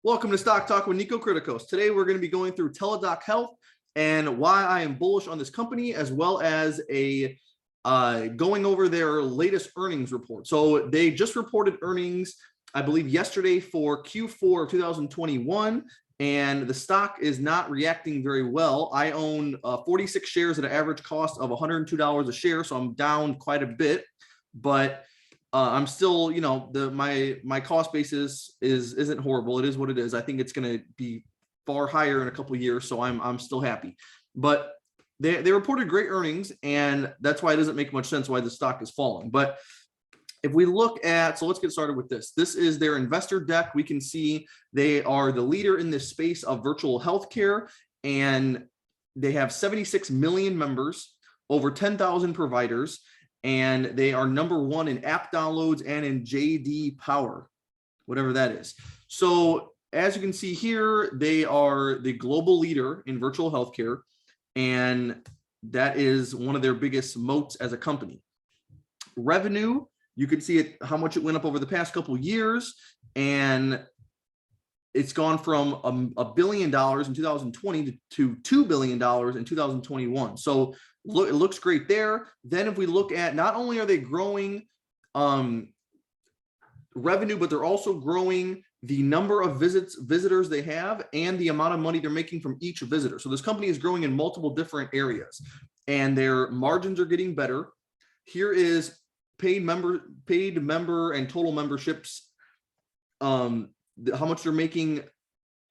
Welcome to Stock Talk with Nico Kritikos. Today we're going to be going through Teladoc Health and why I am bullish on this company, as well as going over their latest earnings report. So they just reported earnings, I believe, yesterday for Q4 of 2021, and the stock is not reacting very well. I own 46 shares at an average cost of $102 a share, so I'm down quite a bit, but I'm still, my cost basis isn't horrible. It is what it is. I think it's going to be far higher in a couple of years, so I'm still happy. But they reported great earnings, and that's why it doesn't make much sense why the stock is falling. But if we look at, so let's get started with this. This is their investor deck. We can see they are the leader in this space of virtual healthcare, and they have 76 million members, over 10,000 providers. And they are #1 in app downloads and in JD Power, whatever that is. So as you can see here, they are the global leader in virtual healthcare, and that is one of their biggest moats as a company. Revenue, you can see it, how much it went up over the past couple of years, and it's gone from $1 billion in 2020 to $2 billion in 2021. So it looks great there. Then if we look at, not only are they growing revenue, but they're also growing the number of visitors they have and the amount of money they're making from each visitor. So this company is growing in multiple different areas, and their margins are getting better. Here is paid member and total memberships, how much they're making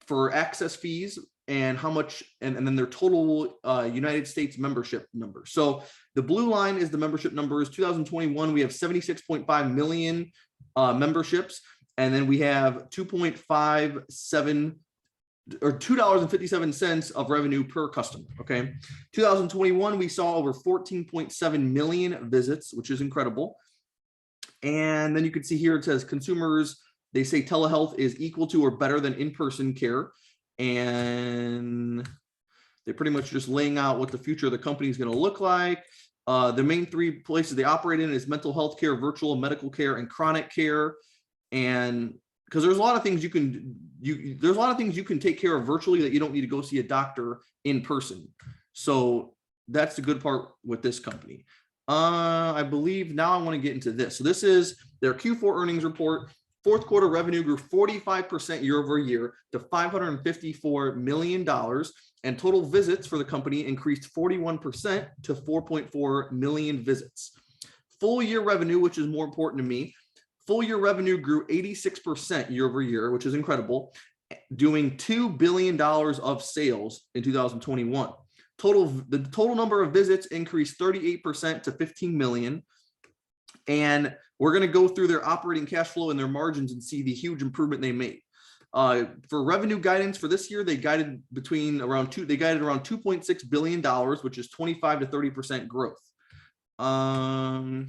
for access fees, and how much, and then their total United States membership number. So the blue line is the membership numbers. 2021, we have 76.5 million memberships, and then we have $2.57 of revenue per customer. Okay, 2021, we saw over 14.7 million visits, which is incredible. And then you can see here it says consumers, they say telehealth is equal to or better than in-person care. And they're pretty much just laying out what the future of the company is going to look like. The main three places they operate in is mental health care, virtual medical care, and chronic care. And because there's a lot of things you can take care of virtually that you don't need to go see a doctor in person. So that's the good part with this company. I believe now I want to get into this. So this is their Q4 earnings report. Fourth quarter revenue grew 45% year over year to $554 million, and total visits for the company increased 41% to 4.4 million visits. Full year revenue, which is more important to me, full year revenue grew 86% year over year, which is incredible, doing $2 billion of sales in 2021. The total number of visits increased 38% to 15 million. And we're going to go through their operating cash flow and their margins and see the huge improvement they made. For revenue guidance for this year, they guided around $2.6 billion, which is 25 to 30% growth. So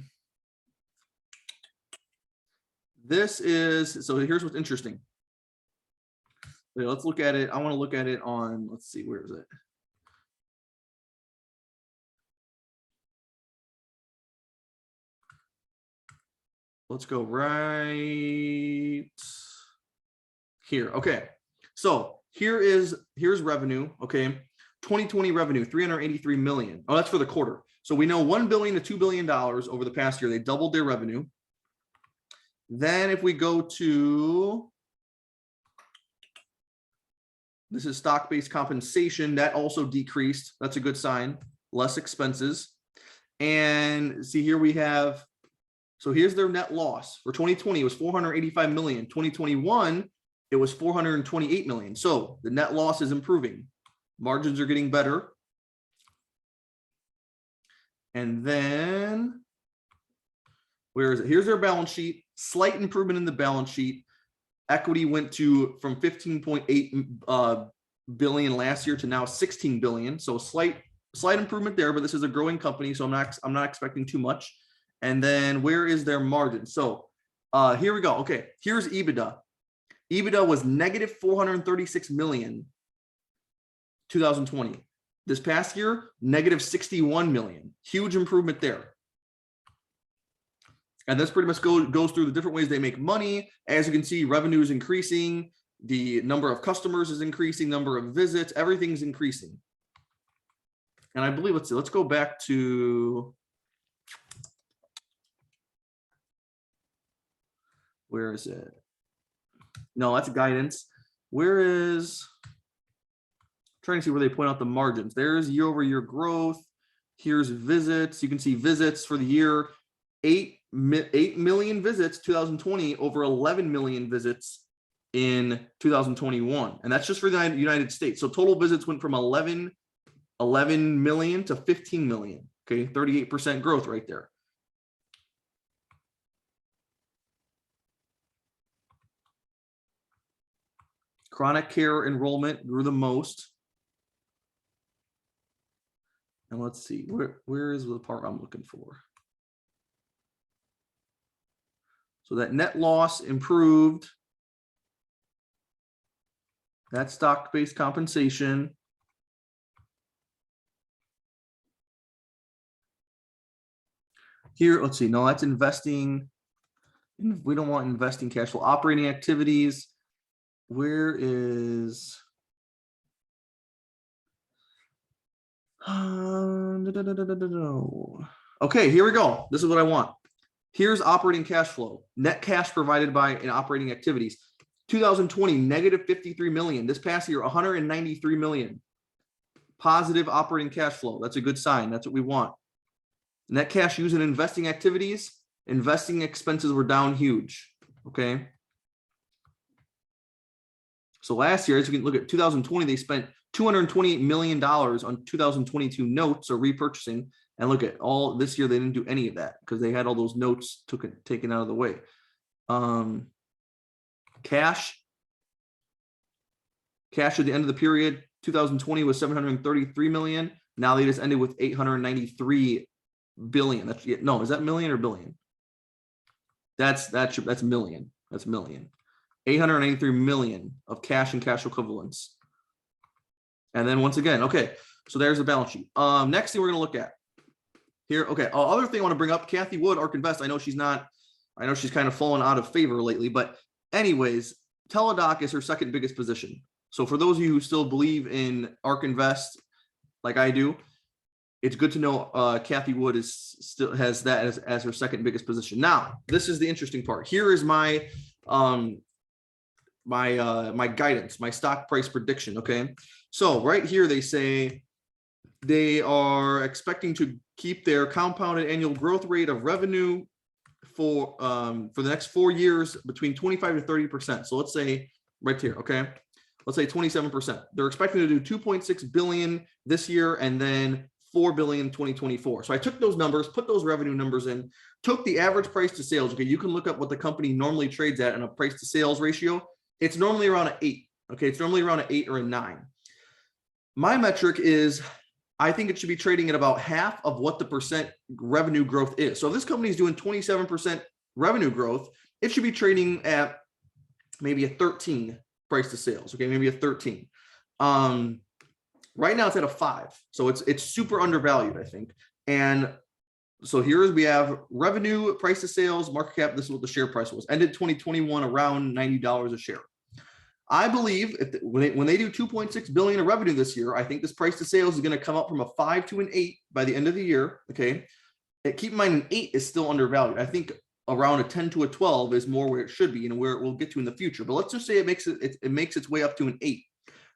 here's what's interesting. Wait, let's look at it. I want to look at it on, let's see, where is it? Let's go right here. Okay, so here's revenue. Okay, 2020 revenue, 383 million. Oh, that's for the quarter. So we know $1 billion to $2 billion over the past year. They doubled their revenue. Then if we go to, this is stock-based compensation, that also decreased. That's a good sign. Less expenses. And see here we have, so here's their net loss. For 2020, it was 485 million. 2021, it was 428 million. So the net loss is improving. Margins are getting better. And then, where is it? Here's their balance sheet. Slight improvement in the balance sheet. Equity went from 15.8 billion last year to now 16 billion. So slight improvement there, but this is a growing company, so I'm not expecting too much. And then where is their margin? So here we go. Okay, here's EBITDA. EBITDA was negative 436 million 2020. This past year, negative 61 million. Huge improvement there. And this pretty much goes through the different ways they make money. As you can see, revenue is increasing. The number of customers is increasing, number of visits, everything's increasing. And I believe, let's go back to, where is it? No, that's guidance. Where is, trying to see where they point out the margins. There's year-over-year growth. Here's visits. You can see visits for the year, 8 million visits 2020 over 11 million visits in 2021. And that's just for the United States. So total visits went from 11 million to 15 million. Okay, 38% growth right there. Chronic care enrollment grew the most. And let's see, where is the part I'm looking for? So that net loss improved. That's stock-based compensation. Here, let's see, no, that's investing. We don't want investing cash flow. Operating activities. Where is, okay, here we go. This is what I want. Here's operating cash flow. Net cash provided by in operating activities. 2020, negative 53 million. This past year, 193 million. Positive operating cash flow. That's a good sign. That's what we want. Net cash used in investing activities. Investing expenses were down huge. Okay. So last year, as you can look at 2020, they spent $228 million on 2022 notes or repurchasing. And look at all this year, they didn't do any of that because they had all those notes taken out of the way. Cash at the end of the period, 2020 was 733 million. Now they just ended with 893 billion. That's, no, is that million or billion? That's million. That's million. 883 million of cash and cash equivalents. And then once again, okay, so there's the balance sheet. Next thing we're going to look at here. Okay, other thing I want to bring up, Kathy Wood, ARK Invest. I know she's kind of fallen out of favor lately, but anyways, Teladoc is her second biggest position. So for those of you who still believe in ARK Invest, like I do, it's good to know Kathy Wood still has that as her second biggest position. Now, this is the interesting part. Here is my my guidance, my stock price prediction. Okay, so right here they say they are expecting to keep their compounded annual growth rate of revenue for the next 4 years between 25 to 30%. So let's say right here, okay, let's say 27%. They're expecting to do 2.6 billion this year and then 4 billion in 2024. So I took those numbers, put those revenue numbers in, took the average price to sales. Okay, you can look up what the company normally trades at in a price to sales ratio. It's normally around an 8. Okay, it's normally around an 8 or a 9. My metric is I think it should be trading at about half of what the percent revenue growth is. So if this company is doing 27% revenue growth, it should be trading at maybe a 13 price to sales. Okay, maybe a 13. Right now it's at a 5. So it's super undervalued, I think. And so we have revenue, price to sales, market cap. This is what the share price was. Ended 2021 around $90 a share. I believe when they do 2.6 billion in revenue this year, I think this price to sales is going to come up from a 5 to an 8 by the end of the year. Okay, and keep in mind an 8 is still undervalued. I think around a 10 to a 12 is more where it should be and where it will get to in the future. But let's just say it makes its way up to an 8.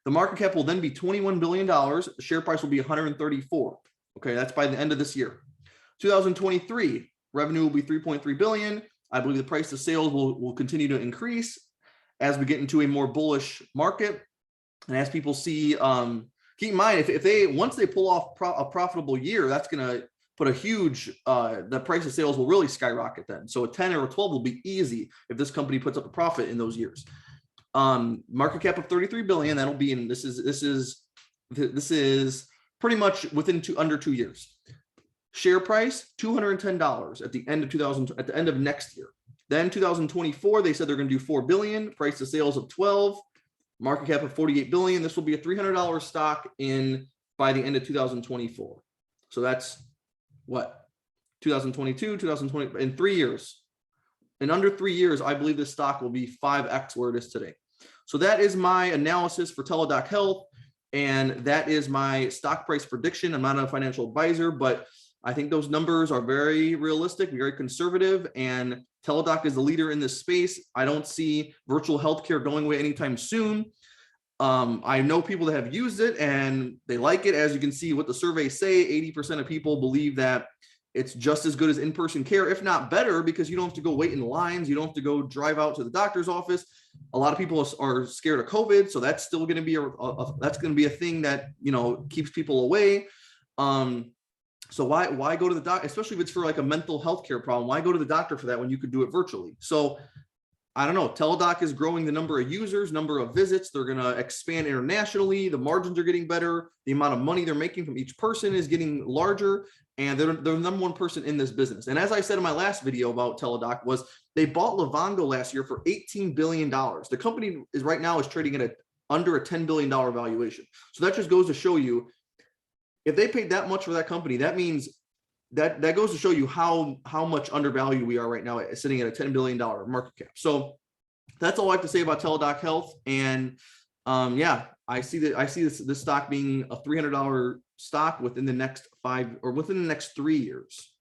The market cap will then be $21 billion. The share price will be 134. Okay, that's by the end of this year. 2023 revenue will be 3.3 billion. I believe the price to sales will continue to increase as we get into a more bullish market, and as people see, keep in mind once they pull off a profitable year, that's going to put a huge the price of sales will really skyrocket then. So a 10 or a 12 will be easy if this company puts up a profit in those years. Market cap of 33 billion. That'll be in this is pretty much within under 2 years. Share price $210 at the end of next year. Then 2024, they said they're going to do 4 billion, price to sales of 12, market cap of 48 billion. This will be a $300 stock by the end of 2024. So that's what? 2022, 2020, in 3 years. In under 3 years, I believe this stock will be 5x where it is today. So that is my analysis for Teladoc Health, and that is my stock price prediction. I'm not a financial advisor, but I think those numbers are very realistic, very conservative, and Teladoc is the leader in this space. I don't see virtual healthcare going away anytime soon. I know people that have used it and they like it. As you can see what the surveys say, 80% of people believe that it's just as good as in-person care, if not better, because you don't have to go wait in lines. You don't have to go drive out to the doctor's office. A lot of people are scared of COVID, so that's still going to be a thing that, you know, keeps people away. So why go to the doctor, especially if it's for like a mental health care problem? Why go to the doctor for that when you could do it virtually? So I don't know. Teladoc is growing the number of users, number of visits. They're going to expand internationally. The margins are getting better. The amount of money they're making from each person is getting larger. And they're the number one person in this business. And as I said in my last video about Teladoc, was they bought Livongo last year for $18 billion. The company is right now is trading at under a $10 billion valuation. So that just goes to show you, if they paid that much for that company, that means that goes to show you how much undervalued we are right now, sitting at a $10 billion market cap. So that's all I have to say about Teladoc Health. And yeah, I see this stock being a $300 stock within the next 3 years.